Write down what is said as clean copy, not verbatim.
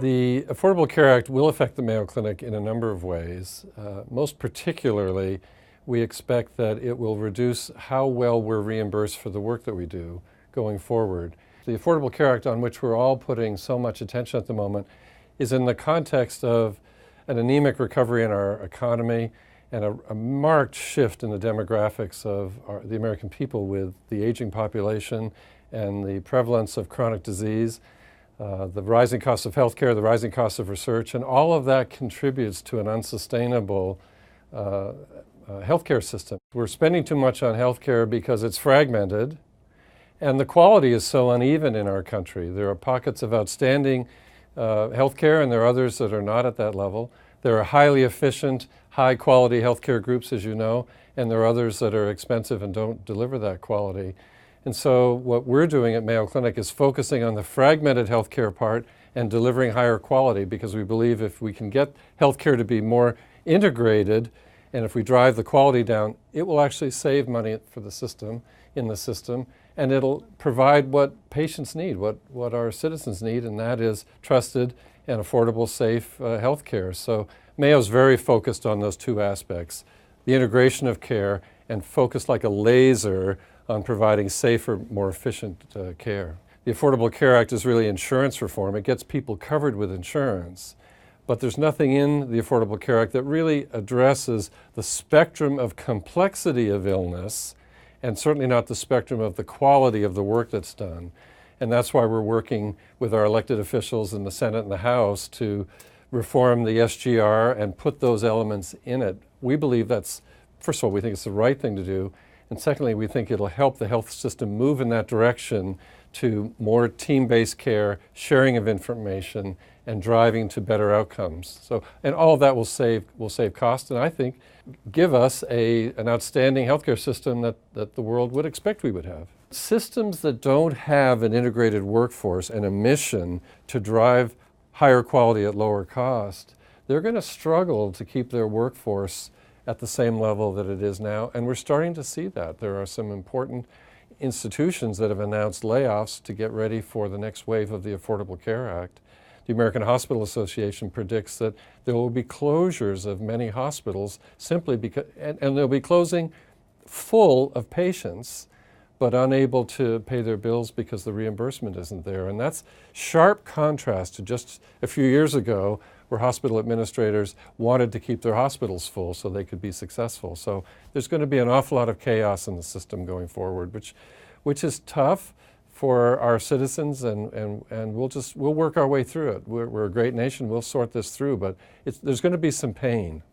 The Affordable Care Act will affect the Mayo Clinic in a number of ways. Most particularly, we expect that it will reduce how well we're reimbursed for the work that we do going forward. The Affordable Care Act, on which we're all putting so much attention at the moment, is in the context of an anemic recovery in our economy and a marked shift in the demographics of the American people with the aging population and the prevalence of chronic disease, the rising cost of healthcare, the rising cost of research, and all of that contributes to an unsustainable healthcare system. We're spending too much on healthcare because it's fragmented, and the quality is so uneven in our country. There are pockets of outstanding healthcare, and there are others that are not at that level. There are highly efficient, high-quality healthcare groups, as you know, and there are others that are expensive and don't deliver that quality. And so what we're doing at Mayo Clinic is focusing on the fragmented healthcare part and delivering higher quality, because we believe if we can get healthcare to be more integrated and if we drive the quality down, it will actually save money for the system, and it'll provide what patients need, what our citizens need, and that is trusted and affordable, safe healthcare. So Mayo's very focused on those two aspects, the integration of care and focused like a laser on providing safer, more efficient care. The Affordable Care Act is really insurance reform. It gets people covered with insurance. But there's nothing in the Affordable Care Act that really addresses the spectrum of complexity of illness, and certainly not the spectrum of the quality of the work that's done. And that's why we're working with our elected officials in the Senate and the House to reform the SGR and put those elements in it. We believe that's, first of all, we think it's the right thing to do, and secondly, we think it'll help the health system move in that direction to more team-based care, sharing of information, and driving to better outcomes. So, and all of that will save cost, and I think give us an outstanding healthcare system that the world would expect we would have. Systems that don't have an integrated workforce and a mission to drive higher quality at lower cost, they're going to struggle to keep their workforce at the same level that it is now, and we're starting to see that. There are some important institutions that have announced layoffs to get ready for the next wave of the Affordable Care Act. The American Hospital Association predicts that there will be closures of many hospitals simply because, and they'll be closing full of patients, but unable to pay their bills because the reimbursement isn't there. And that's sharp contrast to just a few years ago, where hospital administrators wanted to keep their hospitals full so they could be successful. So there's going to be an awful lot of chaos in the system going forward, which is tough for our citizens, and we'll work our way through it. We're a great nation, we'll sort this through, but there's going to be some pain.